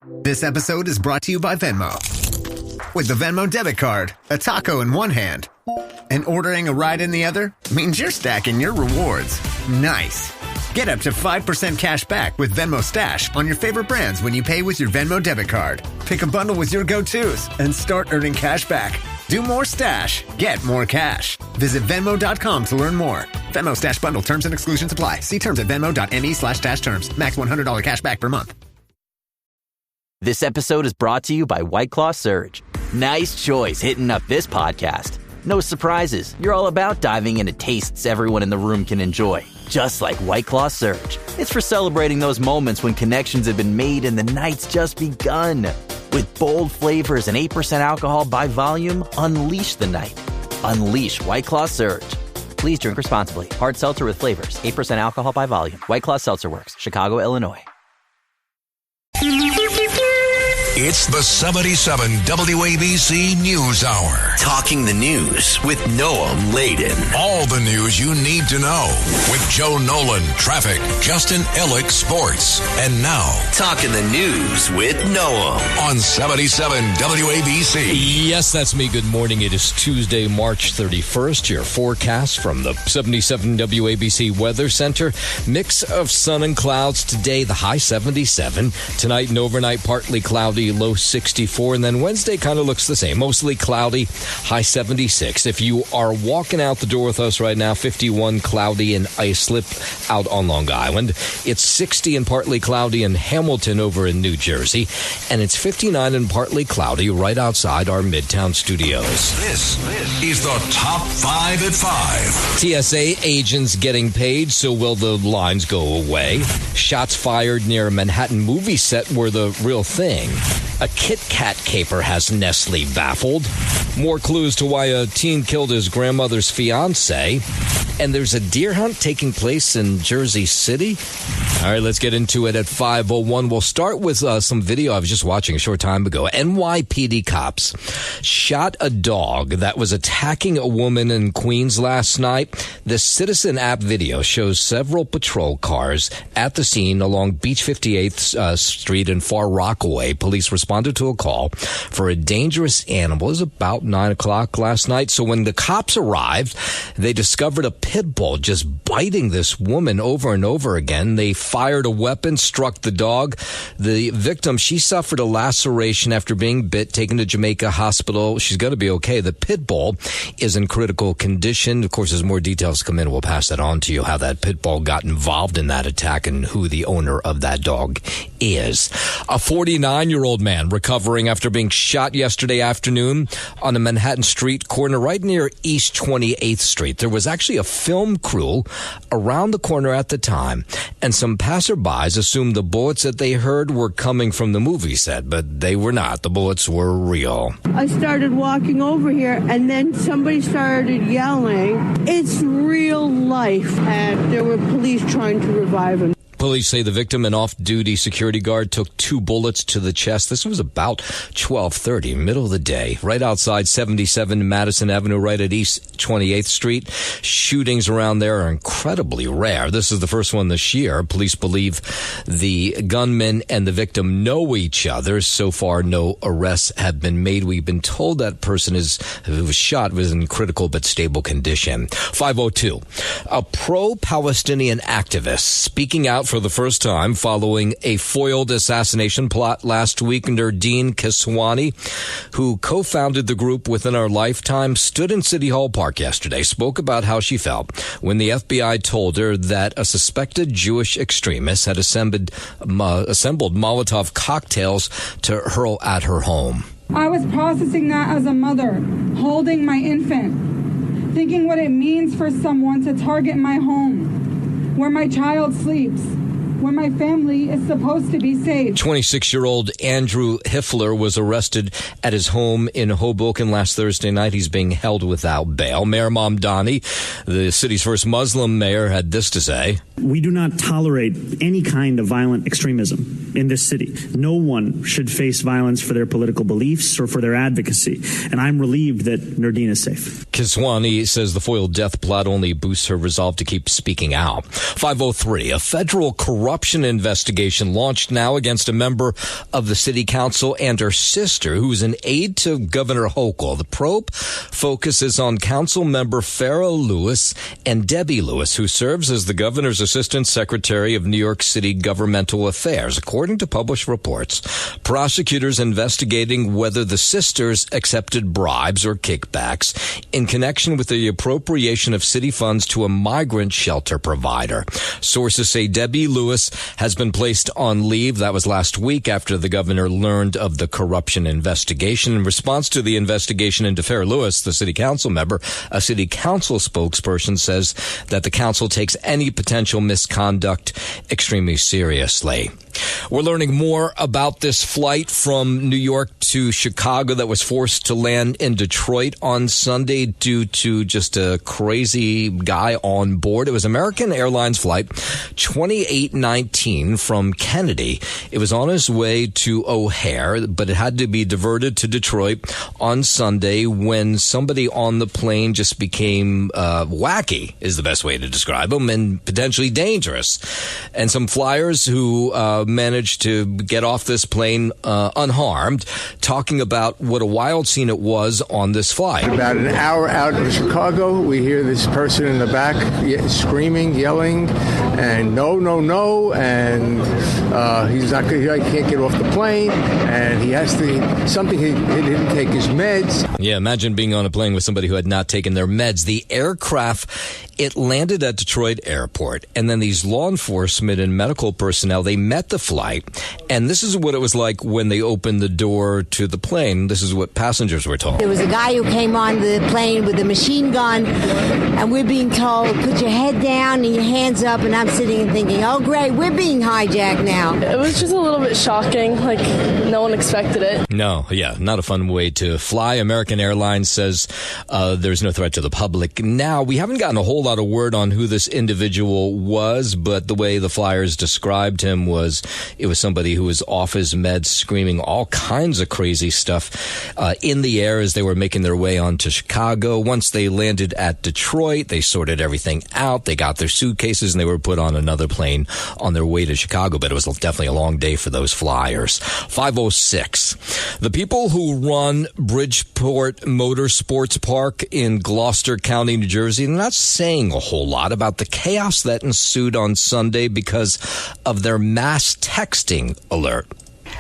This episode is brought to you by Venmo. With the Venmo debit card, a taco in one hand, and ordering a ride in the other means you're stacking your rewards. Nice. Get up to 5% cash back with Venmo Stash on your favorite brands when you pay with your Venmo debit card. Pick a bundle with your go-tos and start earning cash back. Do more stash, get more cash. Visit Venmo.com to learn more. Venmo Stash Bundle terms and exclusions apply. See terms at venmo.me/stash terms. Max $100 cash back per month. This episode is brought to you by White Claw Surge. Nice choice hitting up this podcast. No surprises. You're all about diving into tastes everyone in the room can enjoy. Just like White Claw Surge. It's for celebrating those moments when connections have been made and the night's just begun. With bold flavors and 8% alcohol by volume, unleash the night. Unleash White Claw Surge. Please drink responsibly. Hard seltzer with flavors. 8% alcohol by volume. White Claw Seltzer Works. Chicago, Illinois. It's the 77 WABC News Hour. Talking the news with Noam Laden. All the news you need to know with Joe Nolan, traffic, Justin Ellick, sports. And now, Talking the news with Noam on 77 WABC. Yes, that's me. Good morning. It is Tuesday, March 31st. Your forecast from the 77 WABC Weather Center. Mix of sun and clouds today, the high 77. Tonight and overnight, partly cloudy, low 64. And then Wednesday kind of looks the same. Mostly cloudy, high 76. If you are walking out the door with us right now, 51 cloudy and ice slip out on Long Island. It's 60 and partly cloudy in Hamilton over in New Jersey. And it's 59 and partly cloudy right outside our Midtown studios. This is the Top 5 at 5. TSA agents getting paid, so will the lines go away? Shots fired near a Manhattan movie set were the real thing. A Kit Kat caper has Nestle baffled. More clues to why a teen killed his grandmother's fiance. And there's a deer hunt taking place in Jersey City. All right, let's get into it at 5:01. We'll start with some video I was just watching a short time ago. NYPD cops shot a dog that was attacking a woman in Queens last night. The Citizen app video shows several patrol cars at the scene along Beach 58th Street in Far Rockaway. Police responded to a call for a dangerous animal. It was about 9 o'clock last night. So when the cops arrived, they discovered a pit bull just biting this woman over and over again. They fired a weapon, struck the dog. The victim, she suffered a laceration after being bit, taken to Jamaica Hospital. She's going to be okay. The pit bull is in critical condition. Of course, as more details come in, we'll pass that on to you, how that pit bull got involved in that attack and who the owner of that dog is. A 49-year-old man recovering after being shot yesterday afternoon on a Manhattan street corner right near East 28th Street. There was actually a film crew around the corner at the time, and some passerbys assumed the bullets that they heard were coming from the movie set, but they were not. The bullets were real. I started walking over here, and then somebody started yelling, "It's real life," and there were police trying to revive him. Police say the victim, an off-duty security guard, took 2 bullets to the chest. This was about 12:30, middle of the day, right outside 77 Madison Avenue, right at East 28th Street. Shootings around there are incredibly rare. This is the first one this year. Police believe the gunman and the victim know each other. So far, no arrests have been made. We've been told that person who was shot was in critical but stable condition. 5:02. A pro-Palestinian activist speaking out for the first time following a foiled assassination plot last week. Nurdine Kiswani, who co-founded the group Within Our Lifetime, stood in City Hall Park yesterday, spoke about how she felt when the FBI told her that a suspected Jewish extremist had assembled Molotov cocktails to hurl at her home. I was processing that as a mother, holding my infant, thinking what it means for someone to target my home, where my child sleeps, where my family is supposed to be safe. 26-year-old Andrew Hiffler was arrested at his home in Hoboken last Thursday night. He's being held without bail. Mayor Mamdani, the city's first Muslim mayor, had this to say. We do not tolerate any kind of violent extremism in this city. No one should face violence for their political beliefs or for their advocacy. And I'm relieved that Nurdine is safe. Kiswani says the foiled death plot only boosts her resolve to keep speaking out. 5:03, a federal corrupt corruption investigation launched now against a member of the city council and her sister, who is an aide to Governor Hochul. The probe focuses on council member Farrah Lewis and Debbie Lewis, who serves as the governor's assistant secretary of New York City Governmental Affairs. According to published reports, prosecutors investigating whether the sisters accepted bribes or kickbacks in connection with the appropriation of city funds to a migrant shelter provider. Sources say Debbie Lewis has been placed on leave. That was last week after the governor learned of the corruption investigation. In response to the investigation into Farrah Lewis, the city council member, a city council spokesperson says that the council takes any potential misconduct extremely seriously. We're learning more about this flight from New York to Chicago that was forced to land in Detroit on Sunday due to just a crazy guy on board. It was American Airlines flight 2819 from Kennedy. It was on its way to O'Hare, but it had to be diverted to Detroit on Sunday when somebody on the plane just became wacky, is the best way to describe him, and potentially dangerous. And some flyers who managed to get off this plane unharmed, talking about what a wild scene it was on this flight. About an hour out of Chicago, we hear this person in the back screaming, yelling, and no, and he's not good. He can't get off the plane, and he has to he didn't take his meds. Yeah, imagine being on a plane with somebody who had not taken their meds. The aircraft, it landed at Detroit Airport, and then these law enforcement and medical personnel, they met the flight, and this is what it was like when they opened the door to the plane. This is what passengers were told. There was a guy who came on the plane with a machine gun, and we're being told, put your head down and your hands up, and I'm sitting and thinking, oh, great, we're being hijacked now. It was just a little bit shocking, like no one expected it. No, yeah, not a fun way to fly. American Airlines says there's no threat to the public. Now, we haven't gotten a whole lot of word on who this individual was, but the way the flyers described him was it was somebody who was off his meds, screaming all kinds of crazy stuff in the air as they were making their way onto Chicago. Once they landed at Detroit, they sorted everything out. They got their suitcases and they were put on another plane on their way to Chicago, but it was definitely a long day for those flyers. 5:06. The people who run Bridgeport Motorsports Park in Gloucester County, New Jersey, they're not saying a whole lot about the chaos that ensued on Sunday because of their mass texting alert.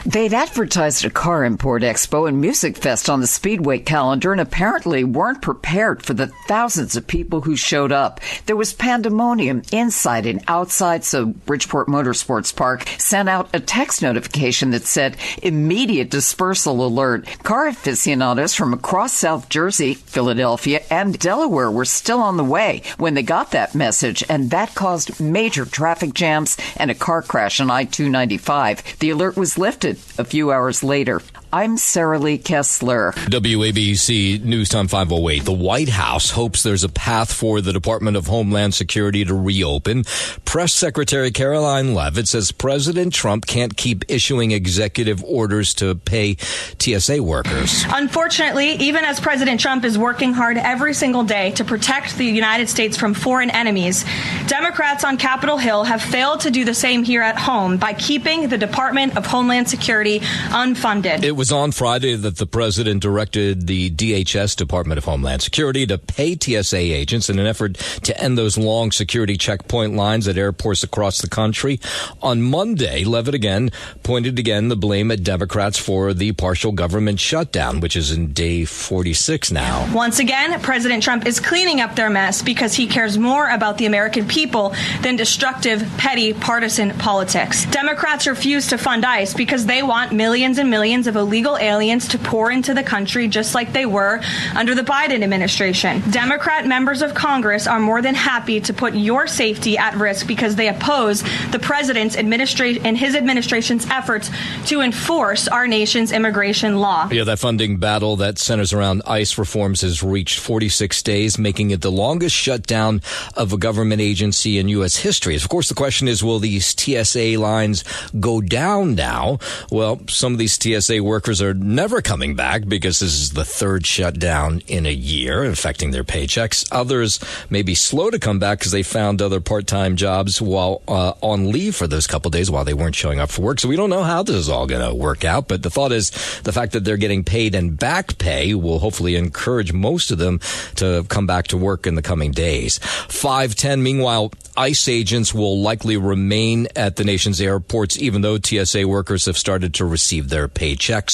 They'd advertised a car import expo and music fest on the Speedway calendar and apparently weren't prepared for the thousands of people who showed up. There was pandemonium inside and outside, so Bridgeport Motorsports Park sent out a text notification that said immediate dispersal alert. Car aficionados from across South Jersey, Philadelphia, and Delaware were still on the way when they got that message, and that caused major traffic jams and a car crash on I-295. The alert was lifted a few hours later. I'm Sarah Lee Kessler. WABC News Time 508. The White House hopes there's a path for the Department of Homeland Security to reopen. Press Secretary Caroline Leavitt says President Trump can't keep issuing executive orders to pay TSA workers. Unfortunately, even as President Trump is working hard every single day to protect the United States from foreign enemies, Democrats on Capitol Hill have failed to do the same here at home by keeping the Department of Homeland Security unfunded. It was on Friday that the president directed the DHS, Department of Homeland Security, to pay TSA agents in an effort to end those long security checkpoint lines at airports across the country. On Monday, Leavitt pointed the blame at Democrats for the partial government shutdown, which is in day 46 now. Once again, President Trump is cleaning up their mess because he cares more about the American people than destructive, petty, partisan politics. Democrats refuse to fund ICE because they want millions and millions of illegal aliens to pour into the country just like they were under the Biden administration. Democrat members of Congress are more than happy to put your safety at risk because they oppose the president's and his administration's efforts to enforce our nation's immigration law. Yeah, that funding battle that centers around ICE reforms has reached 46 days, making it the longest shutdown of a government agency in U.S. history. Of course, the question is, will these TSA lines go down now? Well, some of these TSA workers workers are never coming back because this is the third shutdown in a year, affecting their paychecks. Others may be slow to come back because they found other part-time jobs while on leave for those couple days while they weren't showing up for work. So we don't know how this is all going to work out. But the thought is the fact that they're getting paid and back pay will hopefully encourage most of them to come back to work in the coming days. 5:10. Meanwhile, ICE agents will likely remain at the nation's airports, even though TSA workers have started to receive their paychecks.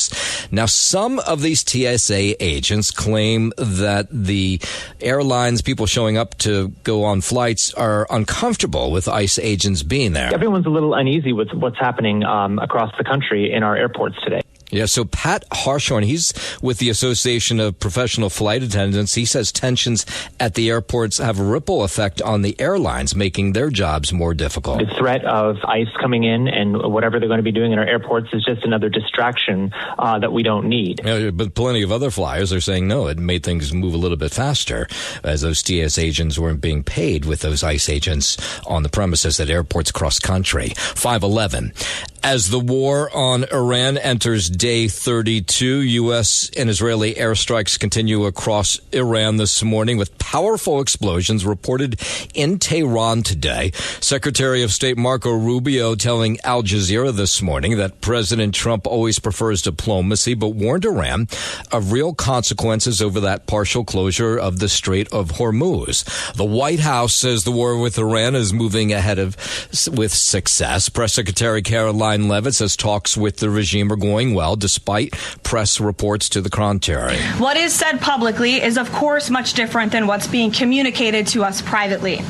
Now, some of these TSA agents claim that the airlines, people showing up to go on flights, are uncomfortable with ICE agents being there. Everyone's a little uneasy with what's happening across the country in our airports today. Yeah, so Pat Harshorn, he's with the Association of Professional Flight Attendants. He says tensions at the airports have a ripple effect on the airlines, making their jobs more difficult. The threat of ICE coming in and whatever they're going to be doing in our airports is just another distraction that we don't need. Yeah, but plenty of other flyers are saying no, it made things move a little bit faster as those TSA agents weren't being paid with those ICE agents on the premises at airports across country. 5:11. As the war on Iran enters day 32, U.S. and Israeli airstrikes continue across Iran this morning with powerful explosions reported in Tehran today. Secretary of State Marco Rubio telling Al Jazeera this morning that President Trump always prefers diplomacy, but warned Iran of real consequences over that partial closure of the Strait of Hormuz. The White House says the war with Iran is moving ahead with success. Press Secretary Caroline Leavitt says talks with the regime are going well, despite press reports to the contrary. What is said publicly is, of course, much different than what's being communicated to us privately.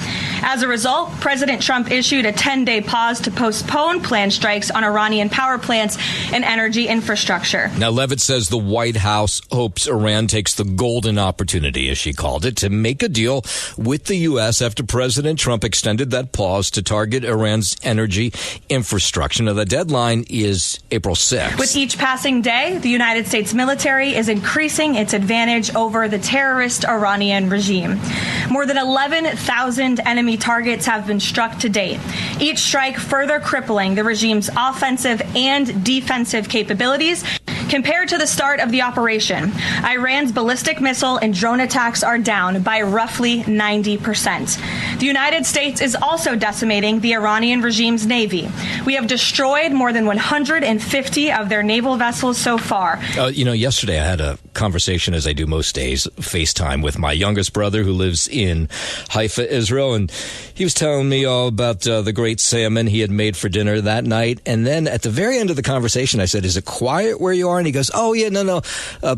As a result, President Trump issued a 10-day pause to postpone planned strikes on Iranian power plants and energy infrastructure. Now, Leavitt says the White House hopes Iran takes the golden opportunity, as she called it, to make a deal with the U.S. after President Trump extended that pause to target Iran's energy infrastructure. Now, the deadline is April 6th. With each passing day, the United States military is increasing its advantage over the terrorist Iranian regime. More than 11,000 enemy targets have been struck to date, each strike further crippling the regime's offensive and defensive capabilities. Compared to the start of the operation, Iran's ballistic missile and drone attacks are down by roughly 90%. The United States is also decimating the Iranian regime's navy. We have destroyed more than 150 of their naval vessels so far. Yesterday I had a conversation, as I do most days, FaceTime with my youngest brother who lives in Haifa, Israel, and he was telling me all about the great salmon he had made for dinner that night. And then at the very end of the conversation, I said, "Is it quiet where you are?" And he goes, "Oh, yeah, no.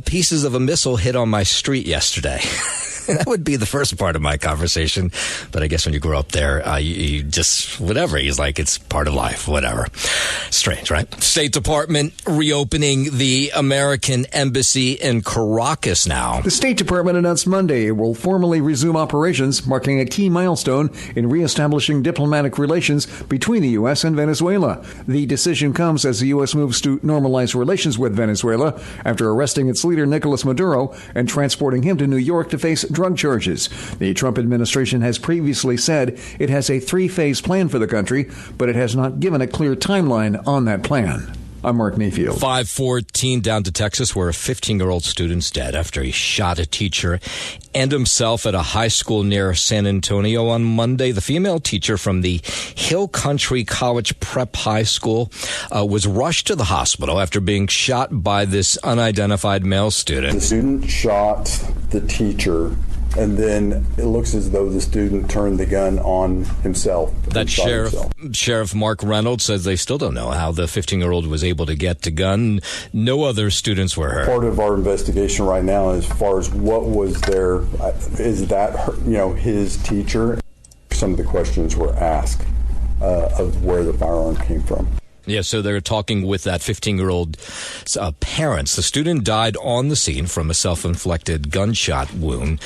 Pieces of a missile hit on my street yesterday." That would be the first part of my conversation. But I guess when you grow up there, you just, whatever. He's like, it's part of life, whatever. Strange, right? State Department reopening the American Embassy in Caracas now. The State Department announced Monday it will formally resume operations, marking a key milestone in reestablishing diplomatic relations between the U.S. and Venezuela. The decision comes as the U.S. moves to normalize relations with Venezuela after arresting its leader, Nicolas Maduro, and transporting him to New York to face drug charges. The Trump administration has previously said it has a 3-phase plan for the country, but it has not given a clear timeline on that plan. I'm Mark Mayfield. 5:14 down to Texas, where a 15-year-old student's dead after he shot a teacher and himself at a high school near San Antonio on Monday. The female teacher from the Hill Country College Prep High School was rushed to the hospital after being shot by this unidentified male student. The student shot the teacher, and then it looks as though the student turned the gun on himself. That Sheriff Mark Reynolds says they still don't know how the 15-year-old was able to get the gun. No other students were hurt. Part of our investigation right now, as far as what was there, is that his teacher. Some of the questions were asked of where the firearm came from. Yeah, so they're talking with that 15-year-old parents. The student died on the scene from a self-inflicted gunshot wound.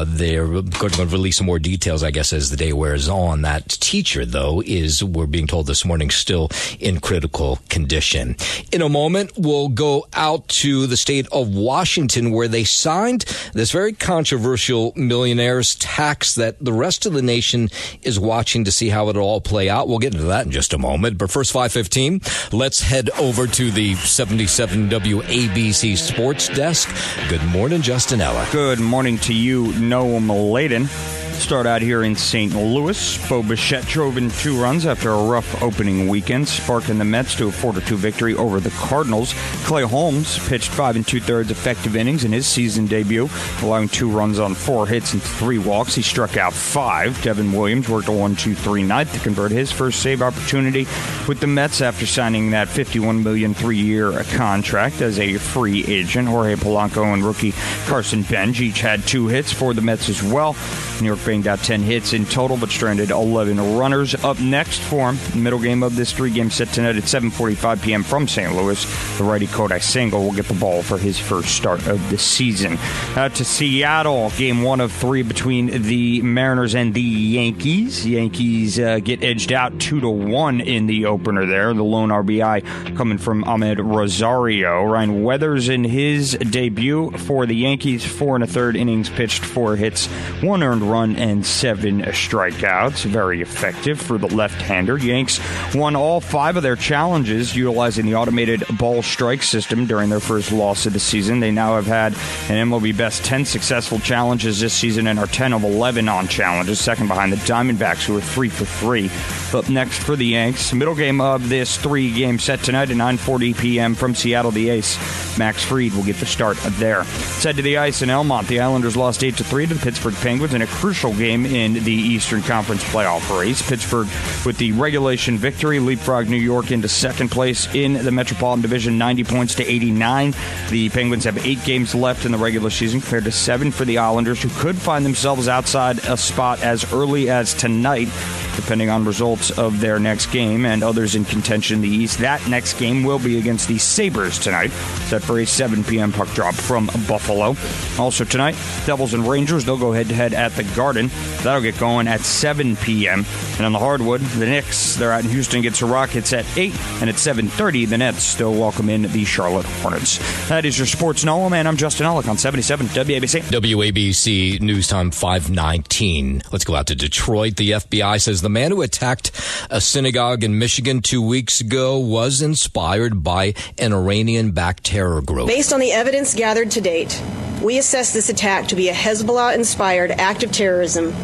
They're going to release some more details, I guess, as the day wears on. That teacher, though, we're being told this morning, still in critical condition. In a moment, we'll go out to the state of Washington, where they signed this very controversial millionaire's tax that the rest of the nation is watching to see how it'll all play out. We'll get into that in just a moment. But first, 5:15. team. Let's head over to the 77 WABC Sports Desk. Good morning, Justin Ella. Good morning to you, Noam Layden. Start out here in St. Louis. Bo Bichette drove in 2 runs after a rough opening weekend, sparking the Mets to a 4-2 victory over the Cardinals. Clay Holmes pitched 5 2/3 effective innings in his season debut, allowing 2 runs on 4 hits and 3 walks. He struck out 5. Devin Williams worked a 1-2-3 ninth to convert his first save opportunity with the Mets after signing that $51 million 3-year contract as a free agent. Jorge Polanco and rookie Carson Benj each had 2 hits for the Mets as well. New York banged out 10 hits in total, but stranded 11 runners. Up next for him, middle game of this 3-game set tonight at 7:45 p.m. from St. Louis. The righty Kodai Senga will get the ball for his first start of the season. Out to Seattle, game 1 of 3 between the Mariners and the Yankees. Yankees get edged out 2-1 in the opener there. The lone RBI coming from Ahmed Rosario. Ryan Weathers in his debut for the Yankees, 4 1/3 innings pitched, 4 hits, 1 earned run, and 7 strikeouts. Very effective for the left-hander. Yanks won all 5 of their challenges utilizing the automated ball strike system during their first loss of the season. They now have had an MLB best 10 successful challenges this season and are 10 of 11 on challenges, second behind the Diamondbacks, who are 3 for 3. Up next for the Yanks, middle game of this 3-game set tonight at 9:40 p.m. from Seattle. The ace, Max Fried, will get the start there. Let's head to the ice in Elmont. The Islanders lost 8-3 to the Pittsburgh Penguins in a crucial game in the Eastern Conference playoff race. Pittsburgh, with the regulation victory, leapfrogged New York into second place in the Metropolitan Division, 90 points to 89. The Penguins have 8 games left in the regular season compared to 7 for the Islanders, who could find themselves outside a spot as early as tonight, depending on results of their next game and others in contention in the East. That next game will be against the Sabres tonight, set for a 7 p.m. puck drop from Buffalo. Also tonight, Devils and Rangers, they'll go head-to-head at the Garden. That'll get going at 7 p.m. And on the hardwood, the Knicks, they're out in Houston, gets the Rockets at 8. And at 7:30, the Nets still welcome in the Charlotte Hornets. That is your Sports Noam, and I'm Justin Ellick on 77 WABC. WABC News Time 5:19. Let's go out to Detroit. The FBI says the man who attacked a synagogue in Michigan 2 weeks ago was inspired by an Iranian-backed terror group. Based on the evidence gathered to date, we assess this attack to be a Hezbollah-inspired act of terrorism,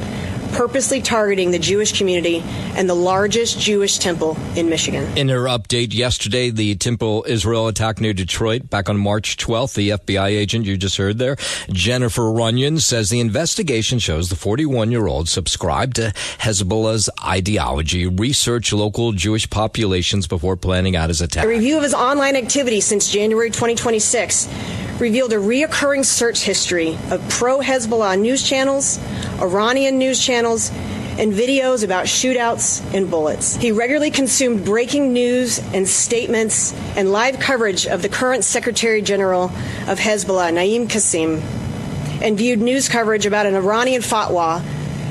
purposely targeting the Jewish community and the largest Jewish temple in Michigan. In her update yesterday, the Temple Israel attack near Detroit back on March 12th, the FBI agent you just heard there, Jennifer Runyon, says the investigation shows the 41-year-old subscribed to Hezbollah's ideology, researched local Jewish populations before planning out his attack. A review of his online activity since January 2026 revealed a reoccurring search history of pro-Hezbollah news channels, Iranian news channels, and videos about shootouts and bullets. He regularly consumed breaking news and statements and live coverage of the current Secretary General of Hezbollah, Naim Qassem, and viewed news coverage about an Iranian fatwa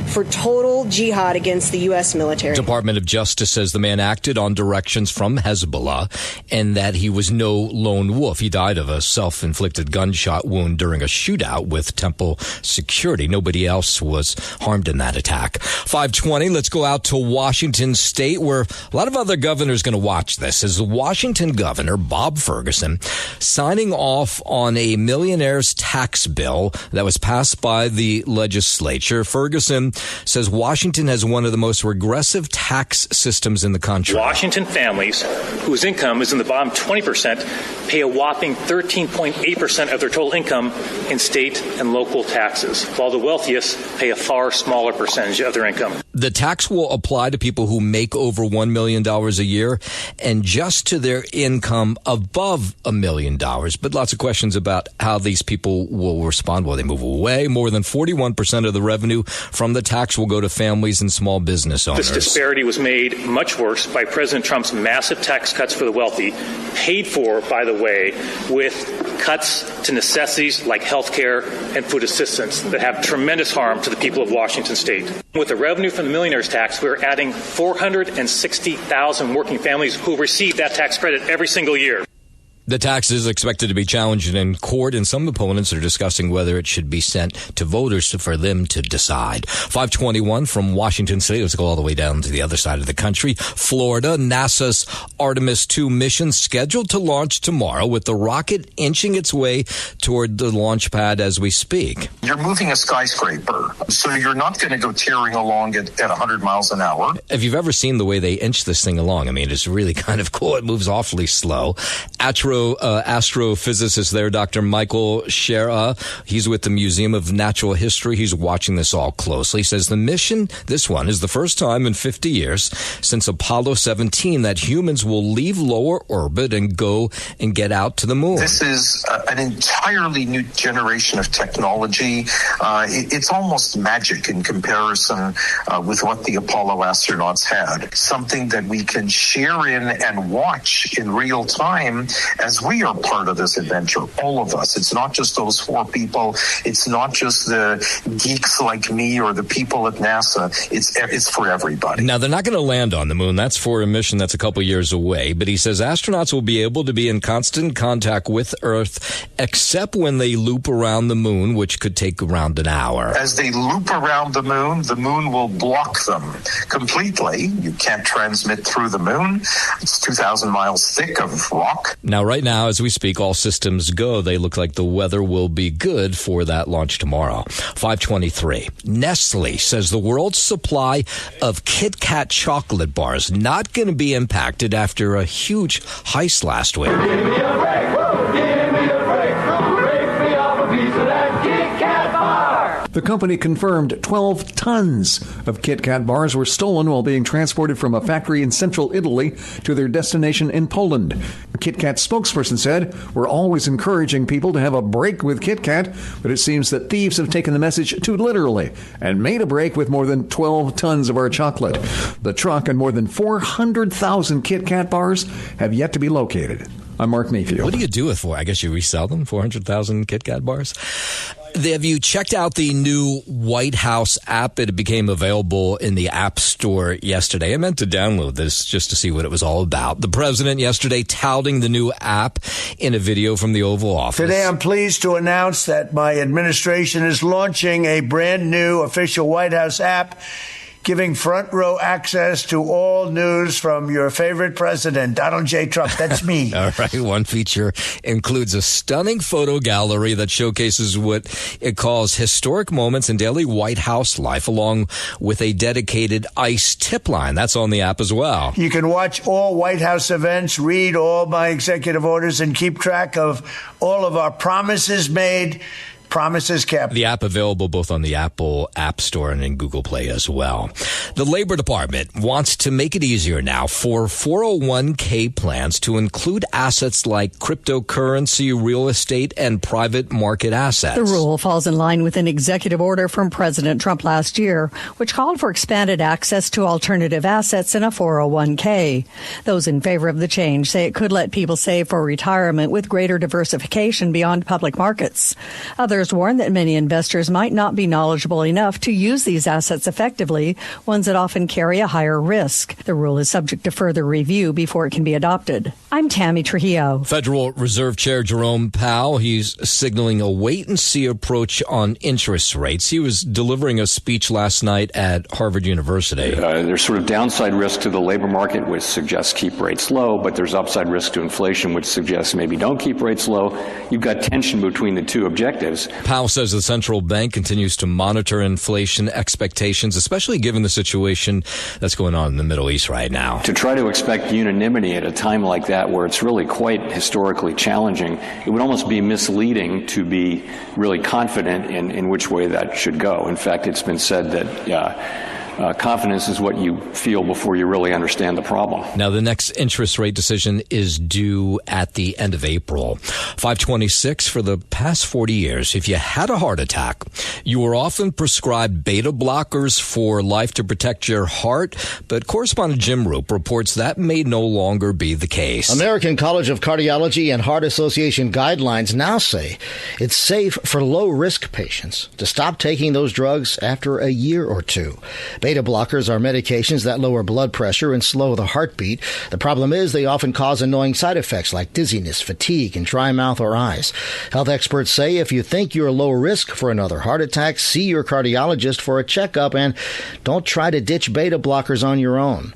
for total jihad against the U.S. military. Department of Justice says the man acted on directions from Hezbollah and that he was no lone wolf. He died of a self-inflicted gunshot wound during a shootout with temple security. Nobody else was harmed in that attack. 5:20, let's go out to Washington State, where a lot of other governors are going to watch this. As the Washington governor, Bob Ferguson, signing off on a millionaire's tax bill that was passed by the legislature. Ferguson says Washington has one of the most regressive tax systems in the country. Washington families whose income is in the bottom 20% pay a whopping 13.8% of their total income in state and local taxes, while the wealthiest pay a far smaller percentage of their income. The tax will apply to people who make over $1 million a year and just to their income above $1 million. But lots of questions about how these people will respond. Will they move away? More than 41% of the revenue from the tax will go to families and small business owners. This disparity was made much worse by President Trump's massive tax cuts for the wealthy, paid for, by the way, with cuts to necessities like health care and food assistance that have tremendous harm to the people of Washington State. With the revenue from the millionaire's tax, we're adding 460,000 working families who receive that tax credit every single year. The tax is expected to be challenged in court, and some opponents are discussing whether it should be sent to voters for them to decide. 521 from Washington State. Let's go all the way down to the other side of the country. Florida, NASA's Artemis 2 mission scheduled to launch tomorrow, with the rocket inching its way toward the launch pad as we speak. You're moving a skyscraper, so you're not going to go tearing along at 100 miles an hour. If you've ever seen the way they inch this thing along, I mean, it's really kind of cool. It moves awfully slow. Astrophysicist there, Dr. Michael Shera, he's with the Museum of Natural History. He's watching this all closely. He says the mission, this one, is the first time in 50 years since Apollo 17 that humans will leave lower orbit and go and get out to the moon. This is an entirely new generation of technology. It's almost magic in comparison with what the Apollo astronauts had. Something that we can share in and watch in real time as we are part of this adventure, all of us. It's not just those 4 people. It's not just the geeks like me or the people at NASA. It's for everybody. Now, they're not going to land on the moon. That's for a mission that's a couple years away. But he says astronauts will be able to be in constant contact with Earth, except when they loop around the moon, which could take around an hour. As they loop around the moon will block them completely. You can't transmit through the moon. It's 2,000 miles thick of rock. Now, right now, as we speak, all systems go. They look like the weather will be good for that launch tomorrow. 523. Nestle says the world's supply of Kit Kat chocolate bars not going to be impacted after a huge heist last week. Give me a break, woo! Give me a break, break me off a piece of that Kit Kat bar. The company confirmed 12 tons of Kit Kat bars were stolen while being transported from a factory in central Italy to their destination in Poland. A Kit Kat spokesperson said, "We're always encouraging people to have a break with Kit Kat, but it seems that thieves have taken the message too literally and made a break with more than 12 tons of our chocolate. The truck and more than 400,000 Kit Kat bars have yet to be located." I'm Mark Mayfield. What do you do with I guess you resell them, 400,000 Kit Kat bars? Have you checked out the new White House app? It became available in the App Store yesterday. I meant to download this just to see what it was all about. The president yesterday touting the new app in a video from the Oval Office. Today I'm pleased to announce that my administration is launching a brand new official White House app, giving front row access to all news from your favorite president, Donald J. Trump. That's me. All right. One feature includes a stunning photo gallery that showcases what it calls historic moments in daily White House life, along with a dedicated ICE tip line. That's on the app as well. You can watch all White House events, read all my executive orders, and keep track of all of our promises made, promises kept. The app available both on the Apple App Store and in Google Play as well. The Labor Department wants to make it easier now for 401k plans to include assets like cryptocurrency, real estate, and private market assets. The rule falls in line with an executive order from President Trump last year, which called for expanded access to alternative assets in a 401k. Those in favor of the change say it could let people save for retirement with greater diversification beyond public markets. Others warn that many investors might not be knowledgeable enough to use these assets effectively, ones that often carry a higher risk. The rule is subject to further review before it can be adopted. I'm Tammy Trujillo. Federal Reserve Chair Jerome Powell, he's signaling a wait-and-see approach on interest rates. He was delivering a speech last night at Harvard University. There's sort of downside risk to the labor market, which suggests keep rates low, but there's upside risk to inflation, which suggests maybe don't keep rates low. You've got tension between the two objectives. Powell says the central bank continues to monitor inflation expectations, especially given the situation that's going on in the Middle East right now. To try to expect unanimity at a time like that, where it's really quite historically challenging, it would almost be misleading to be really confident in which way that should go. In fact, it's been said that confidence is what you feel before you really understand the problem. Now, the next interest rate decision is due at the end of April. 526, for the past 40 years, if you had a heart attack, you were often prescribed beta blockers for life to protect your heart, but correspondent Jim Roop reports that may no longer be the case. American College of Cardiology and Heart Association guidelines now say it's safe for low-risk patients to stop taking those drugs after a year or two. Beta blockers are medications that lower blood pressure and slow the heartbeat. The problem is they often cause annoying side effects like dizziness, fatigue, and dry mouth or eyes. Health experts say if you think you're low risk for another heart attack, see your cardiologist for a checkup and don't try to ditch beta blockers on your own.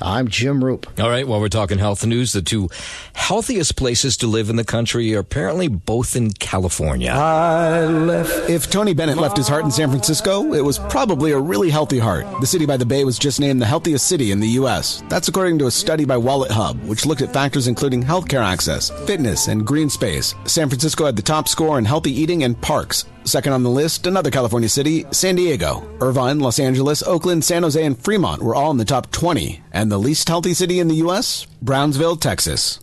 I'm Jim Roop. All right, while we're talking health news, the two healthiest places to live in the country are apparently both in California. If Tony Bennett left his heart in San Francisco, it was probably a really healthy heart. The city by the bay was just named the healthiest city in the U.S. That's according to a study by Wallet Hub, which looked at factors including healthcare access, fitness, and green space. San Francisco had the top score in healthy eating and parks. Second on the list, another California city, San Diego. Irvine, Los Angeles, Oakland, San Jose, and Fremont were all in the top 20. And the least healthy city in the U.S.? Brownsville, Texas.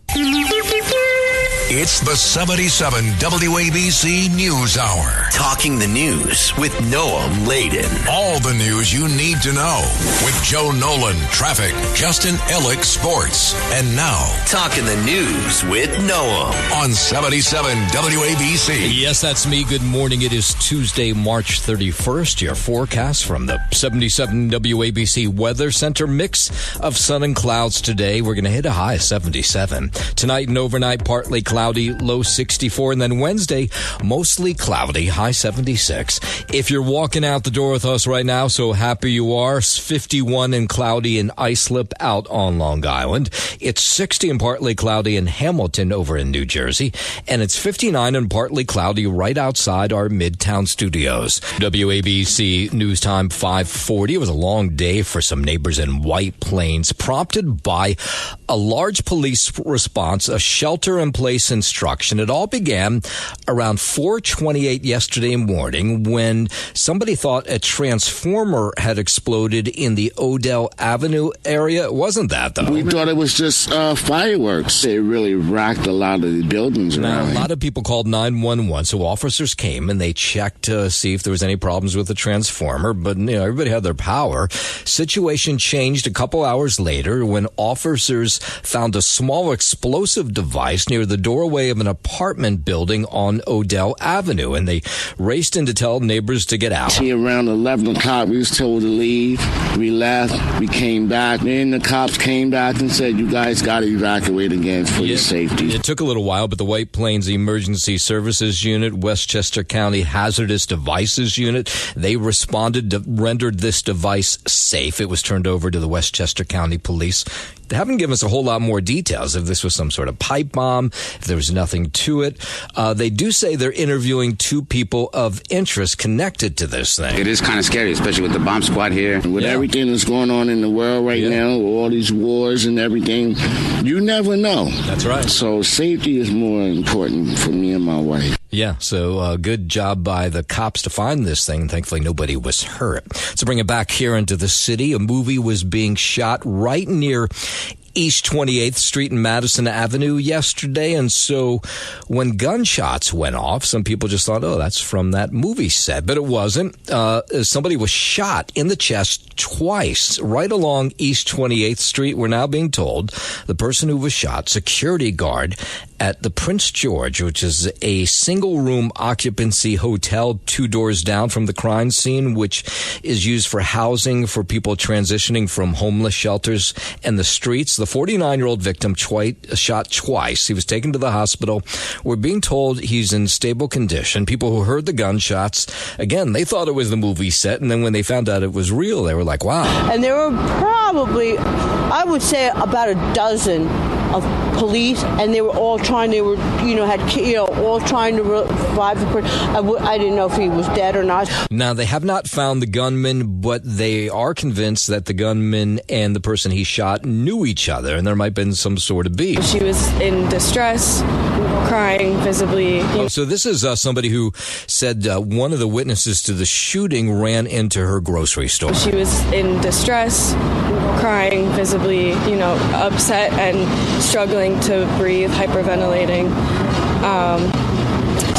It's the 77 WABC News Hour. Talking the news with Noam Laden. All the news you need to know with Joe Nolan, traffic, Justin Ellick, sports. And now, Talking the news with Noam on 77 WABC. Yes, that's me. Good morning. It is Tuesday, March 31st. Your forecast from the 77 WABC Weather Center. Mix of sun and clouds today. We're going to hit a high of 77. Tonight and overnight, partly cloudy, low 64. And then Wednesday, mostly cloudy, high 76. If you're walking out the door with us right now, so happy you are. 51 and cloudy in Islip out on Long Island. It's 60 and partly cloudy in Hamilton over in New Jersey. And it's 59 and partly cloudy right outside our Midtown studios. WABC News Time 540. It was a long day for some neighbors in White Plains, prompted by a large police response, a shelter-in-place instruction. It all began around 4:28 yesterday morning when somebody thought a transformer had exploded in the Odell Avenue area. It wasn't that, though. We thought it was just fireworks. It really rocked a lot of the buildings around. A lot of people called 911, so officers came and they checked to see if there was any problems with the transformer, but everybody had their power. Situation changed a couple hours later when officers found a small explosive device near the doorway of an apartment building on Odell Avenue, and they raced in to tell neighbors to get out. Around 11 o'clock, we was told to leave. We left. We came back. Then the cops came back and said, you guys got to evacuate again for your safety. It took a little while, but the White Plains Emergency Services Unit, Westchester County Hazardous Devices Unit, they responded to rendered this device safe. It was turned over to the Westchester County Police. They haven't given us a whole lot more details if this was some sort of pipe bomb, if there was nothing to it. They do say they're interviewing two people of interest connected to this thing. It is kind of scary, especially with the bomb squad here. With everything that's going on in the world right now, all these wars and everything, you never know. That's right. So safety is more important for me and my wife. Yeah, so good job by the cops to find this thing. Thankfully, nobody was hurt. To bring it back here into the city, a movie was being shot right near East 28th Street and Madison Avenue yesterday, and so when gunshots went off, some people just thought, oh, that's from that movie set, but it wasn't. Somebody was shot in the chest twice right along East 28th Street. We're now being told the person who was shot, security guard at the Prince George, which is a single-room occupancy hotel 2 doors down from the crime scene, which is used for housing for people transitioning from homeless shelters and the streets. The 49-year-old victim shot twice. He was taken to the hospital. We're being told he's in stable condition. People who heard the gunshots, again, they thought it was the movie set, and then when they found out it was real, they were like, wow. And there were probably, I would say, about a dozen of police, and they were all trying to revive the person. I didn't know if he was dead or not. Now, they have not found the gunman, but they are convinced that the gunman and the person he shot knew each other, and there might have been some sort of beef. She was in distress, crying visibly. Oh, so this is somebody who said one of the witnesses to the shooting ran into her grocery store. She was in distress, crying visibly, upset and struggling to breathe, hyperventilating.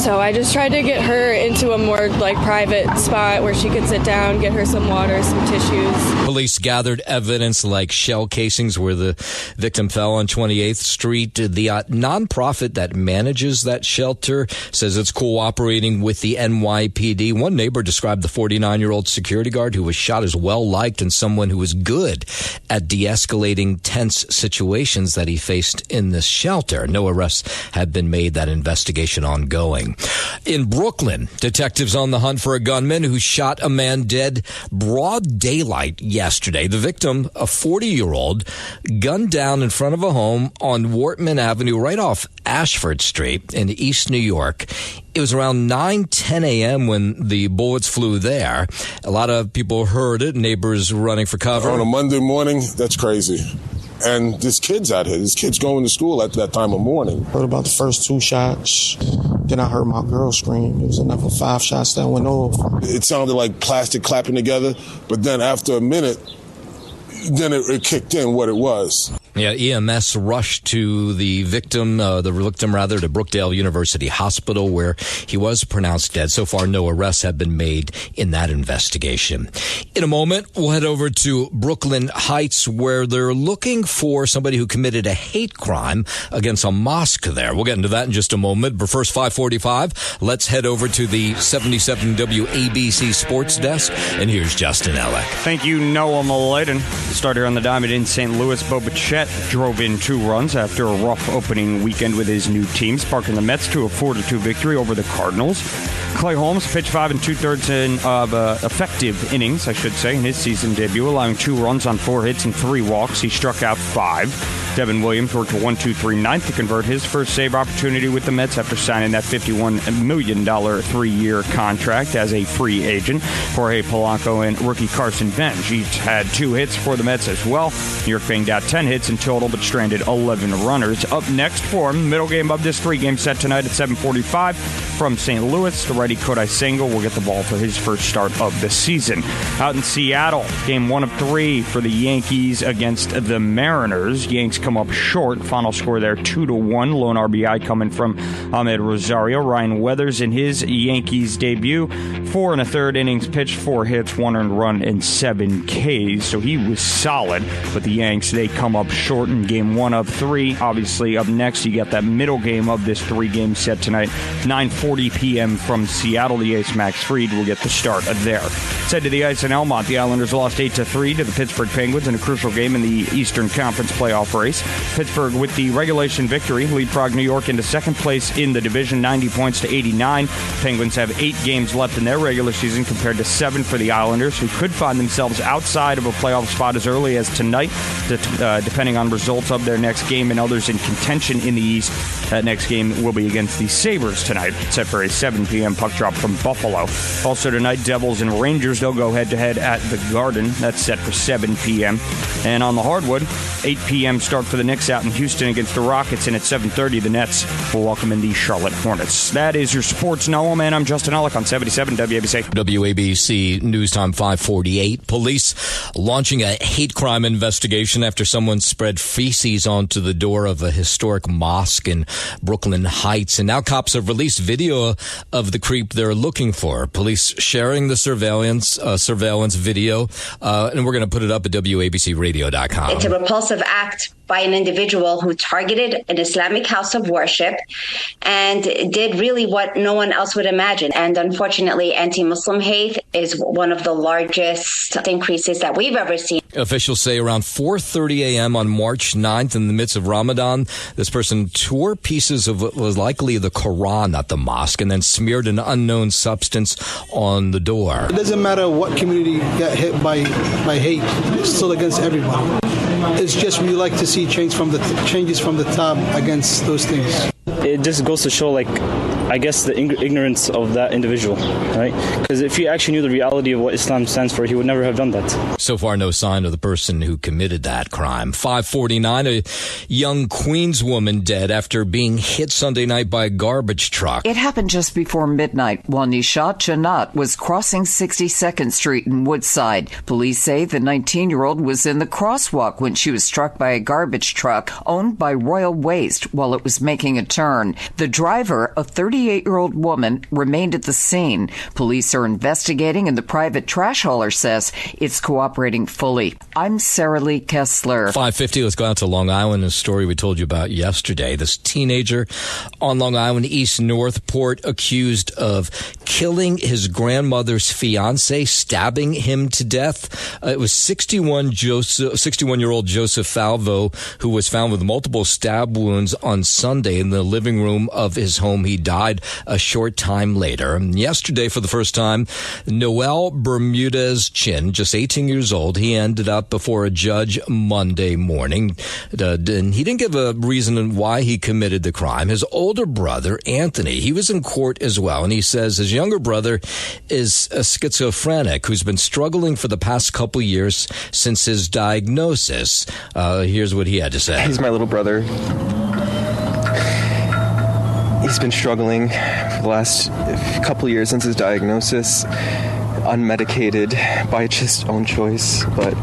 So I just tried to get her into a more private spot where she could sit down, get her some water, some tissues. Police gathered evidence like shell casings where the victim fell on 28th Street. The nonprofit that manages that shelter says it's cooperating with the NYPD. One neighbor described the 49-year-old security guard who was shot as well-liked and someone who was good at de-escalating tense situations that he faced in this shelter. No arrests have been made. That investigation ongoing. In Brooklyn, detectives on the hunt for a gunman who shot a man dead broad daylight yesterday. The victim, a 40-year-old, gunned down in front of a home on Wortman Avenue right off Ashford Street in East New York. It was around 9:10 a.m. when the bullets flew there. A lot of people heard it, neighbors running for cover. On a Monday morning, that's crazy. And there's kids out here. There's kids going to school at that time of morning. Heard about the first 2 shots. Then I heard my girl scream. It was enough of 5 shots that went off. It sounded like plastic clapping together. But then after a minute, then it kicked in what it was. Yeah, EMS rushed to the victim, to Brookdale University Hospital, where he was pronounced dead. So far, no arrests have been made in that investigation. In a moment, we'll head over to Brooklyn Heights, where they're looking for somebody who committed a hate crime against a mosque there. We'll get into that in just a moment. But first, 5:45, let's head over to the 77 WABC Sports Desk, and here's Justin Ellick. Thank you, Noah Maladen. Starter on the diamond in St. Louis, Bo Bichette drove in 2 runs after a rough opening weekend with his new team, sparking the Mets to a 4-2 victory over the Cardinals. Clay Holmes pitched 5 2/3 of effective innings, I should say, in his season debut, allowing 2 runs on 4 hits and 3 walks. He struck out 5. Devin Williams worked a 1-2-3 ninth to convert his first save opportunity with the Mets after signing that $51 million 3-year contract as a free agent. Jorge Polanco and rookie Carson Bench each had 2 hits for the Mets as well. New York banged out 10 hits in total, but stranded 11 runners. Up next for him, middle game of this 3-game set tonight at 7:45 from St. Louis. The righty Kodai Senga will get the ball for his first start of the season. Out in Seattle, game 1 of 3 for the Yankees against the Mariners. Yanks come up short. Final score there 2-1. Lone RBI coming from Ahmed Rosario. Ryan Weathers in his Yankees debut. 4 1/3 innings pitched, 4 hits, 1 earned run, and 7 Ks. So he was solid. But the Yanks, they come up short in game 1 of 3. Obviously, up next, you got that middle game of this 3-game set tonight. 9:40 p.m. from Seattle. The ace Max Fried will get the start there. Head to the ice in Elmont. The Islanders lost 8-3 to the Pittsburgh Penguins in a crucial game in the Eastern Conference playoff race. Pittsburgh with the regulation victory lead Prague, New York into second place in the division, 90 points to 89. Penguins have 8 games left in their regular season compared to 7 for the Islanders, who could find themselves outside of a playoff spot as early as tonight, depending on results of their next game, and others in contention in the East. That next game will be against the Sabres tonight, set for a 7 p.m. puck drop from Buffalo. Also tonight, Devils and Rangers, they'll go head-to-head at the Garden. That's set for 7 p.m. And on the hardwood, 8 p.m. start for the Knicks out in Houston against the Rockets, and at 7:30, the Nets will welcome in the Charlotte Hornets. That is your sports Noam, and I'm Justin Ellick on 77 WABC. WABC News Time 5:48. Police launching a hate crime investigation after someone spread feces onto the door of a historic mosque in Brooklyn Heights. And now cops have released video of the creep they're looking for. Police sharing the surveillance video, and we're going to put it up at WABCRadio.com. It's a repulsive act by an individual who targeted an Islamic house of worship and did really what no one else would imagine. And unfortunately, anti-Muslim hate is one of the largest increases that we've ever seen. Officials say around 4:30 a.m. on March 9th, in the midst of Ramadan, this person tore pieces of what was likely the Quran at the mosque and then smeared an unknown substance on the door. It doesn't matter what community got hit by hate. It's still against everybody. It's just we like to see changes from the top against those things. It just goes to show, I guess, the ignorance of that individual, right? Because if he actually knew the reality of what Islam stands for, he would never have done that. So far, no sign of the person who committed that crime. 5:49, a young Queens woman dead after being hit Sunday night by a garbage truck. It happened just before midnight while Nishat Janat was crossing 62nd Street in Woodside. Police say the 19-year-old was in the crosswalk when she was struck by a garbage truck owned by Royal Waste while it was making a return. The driver, a 38-year-old woman, remained at the scene. Police are investigating, and the private trash hauler says it's cooperating fully. I'm Sarah Lee Kessler. 5:50. Let's go out to Long Island. A story we told you about yesterday. This teenager on Long Island East Northport accused of killing his grandmother's fiance, stabbing him to death. It was 61-year-old Joseph Falvo, who was found with multiple stab wounds on Sunday in the living room of his home. He died a short time later. And yesterday, for the first time, Noel Bermudez Chin, just 18 years old, he ended up before a judge Monday morning. And he didn't give a reason why he committed the crime. His older brother, Anthony, he was in court as well, and he says his younger brother is a schizophrenic who's been struggling for the past couple years since his diagnosis. Here's what he had to say. He's my little brother. He's been struggling for the last couple years since his diagnosis, unmedicated by his own choice, but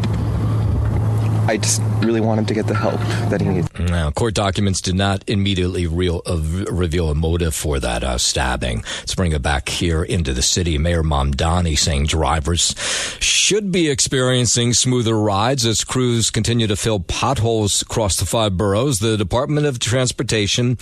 I just really want him to get the help that he needs. Now, court documents did not immediately reveal a motive for that stabbing. Let's bring it back here into the city. Mayor Mamdani saying drivers should be experiencing smoother rides as crews continue to fill potholes across the 5 boroughs. The Department of Transportation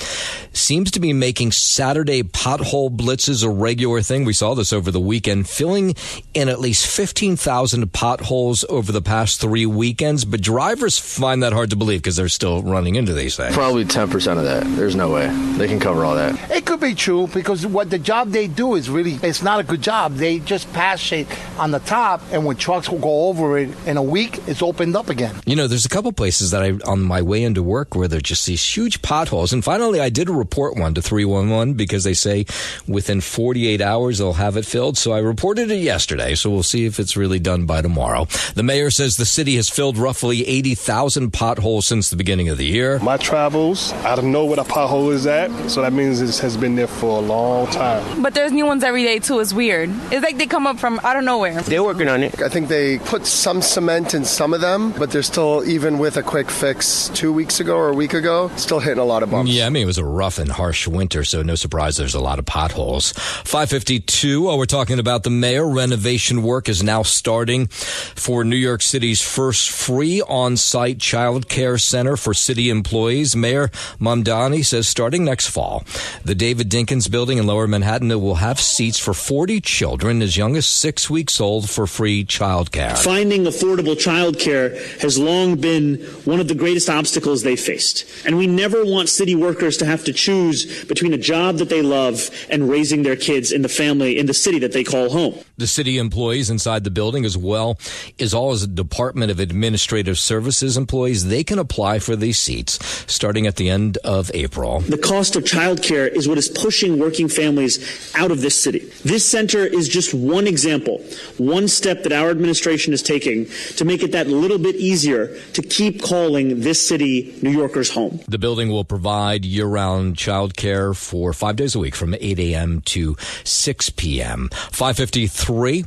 seems to be making Saturday pothole blitzes a regular thing. We saw this over the weekend, filling in at least 15,000 potholes over the past 3 weekends. But drivers find that hard to believe because they're still running into these things. Probably 10% of that. There's no way they can cover all that. It could be true because what the job they do is really, it's not a good job. They just pass it on the top, and when trucks will go over it in a week, it's opened up again. You know, there's a couple places that on my way into work where there are just these huge potholes. And finally, I did report one to 311 because they say within 48 hours they'll have it filled. So I reported it yesterday. So we'll see if it's really done by tomorrow. The mayor says the city has filled roughly 80,000 potholes since the beginning of the year. My travels, I don't know where a pothole is at, so that means it has been there for a long time. But there's new ones every day, too. It's weird. It's like they come up from out of nowhere. They're working on it. I think they put some cement in some of them, but they're still, even with a quick fix 2 weeks ago or a week ago, still hitting a lot of bumps. Yeah, I mean, it was a rough and harsh winter, so no surprise there's a lot of potholes. 5:52, we're talking about the mayor. Renovation work is now starting for New York City's first free on-site child care center for city employees. Mayor Mamdani says starting next fall, the David Dinkins building in Lower Manhattan will have seats for 40 children as young as 6 weeks old for free child care. Finding affordable child care has long been one of the greatest obstacles they faced. And we never want city workers to have to choose between a job that they love and raising their kids in the family in the city that they call home. The city employees inside the building as well as all as the Department of Administrative Services employees, they can apply for these seats starting at the end of April. The cost of child care is what is pushing working families out of this city. This center is just one example, one step that our administration is taking to make it that little bit easier to keep calling this city New Yorkers home. The building will provide year-round child care for 5 days a week from 8 a.m. to 6 p.m. 5:53.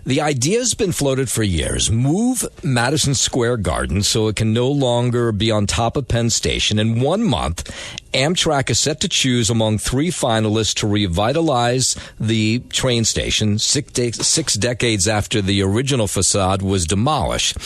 The idea has been floated for years. Move Madison Square Garden so it can no longer be on top of Penn Station. In 1 month, Amtrak is set to choose among 3 finalists to revitalize the train station 6 decades after the original facade was demolished.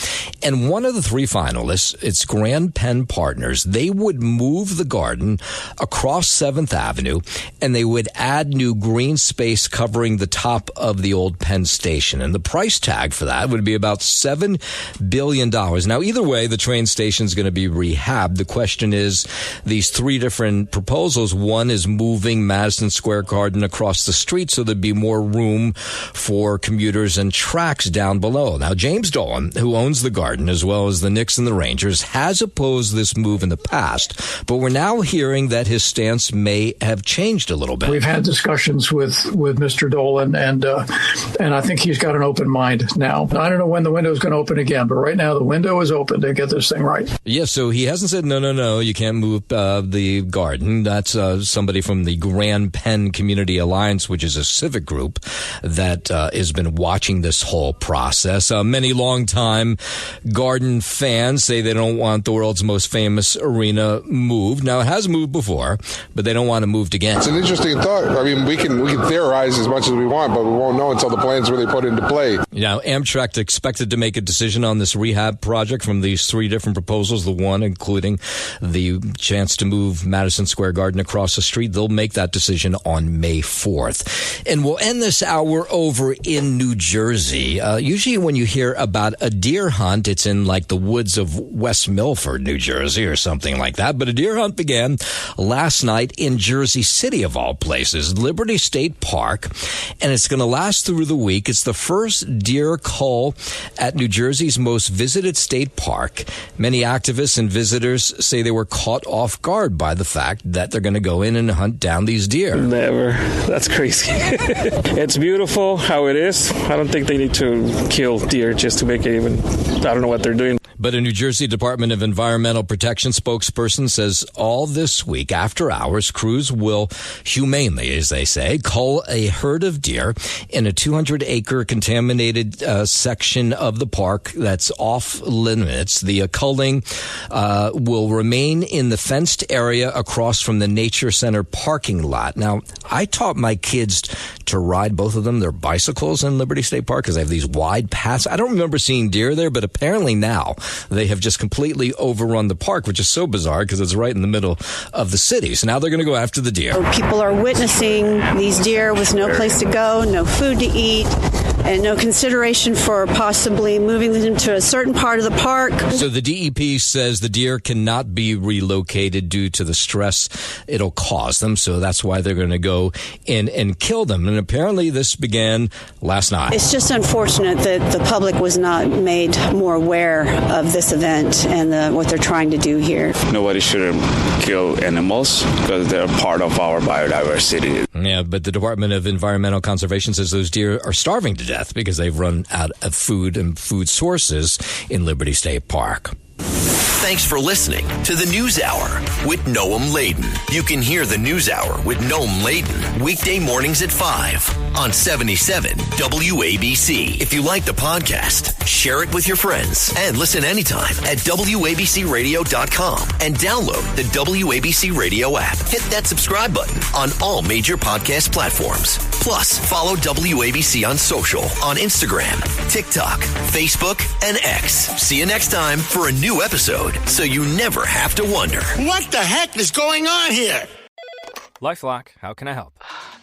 And one of the 3 finalists, it's Grand Penn Partners. They would move the garden across 7th Avenue, and they would add new green space covering the top of the old Penn Station. And the price tag for that would be about $7 billion. Now, either way, the train station is going to be rehabbed. The question is, these 3 different proposals. One is moving Madison Square Garden across the street so there'd be more room for commuters and tracks down below. Now, James Dolan, who owns the garden as well as the Knicks and the Rangers, has opposed this move in the past, but we're now hearing that his stance may have changed a little bit. We've had discussions with Mr. Dolan, and I think he's got an open mind now. I don't know when the window is going to open again, but right now the window is open to get this thing right. Yeah, so he hasn't said, no, you can't move the Save Garden. That's somebody from the Grand Penn Community Alliance, which is a civic group that has been watching this whole process. Many longtime Garden fans say they don't want the world's most famous arena moved. Now, it has moved before, but they don't want it moved again. It's an interesting thought. I mean, we can theorize as much as we want, but we won't know until the plan's really put into play. Now, Amtrak expected to make a decision on this rehab project from these three different proposals, the one including the chance to move Madison Square Garden across the street. They'll make that decision on May 4th. And we'll end this hour over in New Jersey. Usually when you hear about a deer hunt, it's in like the woods of West Milford, New Jersey, or something like that. But a deer hunt began last night in Jersey City, of all places, Liberty State Park, and it's going to last through the week. It's the first deer cull at New Jersey's most visited state park. Many activists and visitors say they were caught off guard by the fact that they're going to go in and hunt down these deer. Never. That's crazy. It's beautiful how it is. I don't think they need to kill deer just to make it even. I don't know what they're doing. But a New Jersey Department of Environmental Protection spokesperson says all this week, after hours, crews will humanely, as they say, cull a herd of deer in a 200-acre contaminated section of the park that's off limits. The culling will remain in the fenced area across from the Nature Center parking lot. Now, I taught my kids to ride, both of them, their bicycles in Liberty State Park because they have these wide paths. I don't remember seeing deer there, but apparently now they have just completely overrun the park, which is so bizarre because it's right in the middle of the city. So now they're going to go after the deer. People are witnessing these deer with no place to go, no food to eat, and no consideration for possibly moving them to a certain part of the park. So the DEP says the deer cannot be relocated due to the stress it'll cause them. So that's why they're going to go in and kill them. And apparently this began last night. It's just unfortunate that the public was not made more aware of this event and what they're trying to do here. Nobody should kill animals because they're part of our biodiversity. Yeah, but the Department of Environmental Conservation says those deer are starving to death because they've run out of food and food sources in Liberty State Park. Thanks for listening to the News Hour with Noam Laden. You can hear the News Hour with Noam Laden weekday mornings at 5 on 77 WABC. If you like the podcast, share it with your friends and listen anytime at WABCRadio.com and download the WABC Radio app. Hit that subscribe button on all major podcast platforms. Plus, follow WABC on social on Instagram, TikTok, Facebook, and X. See you next time for a new episode, so you never have to wonder. What the heck is going on here? LifeLock, how can I help?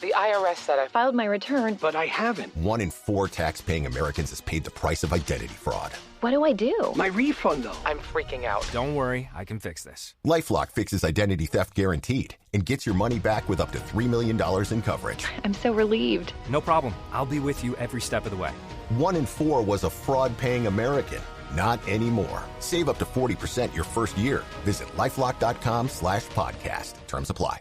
The IRS said I filed my return, but I haven't. 1 in 4 tax-paying Americans has paid the price of identity fraud. What do I do? My refund, though. I'm freaking out. Don't worry, I can fix this. LifeLock fixes identity theft guaranteed and gets your money back with up to $3 million in coverage. I'm so relieved. No problem. I'll be with you every step of the way. 1 in 4 was a fraud-paying American. Not anymore. Save up to 40% your first year. Visit LifeLock.com/podcast. Terms apply.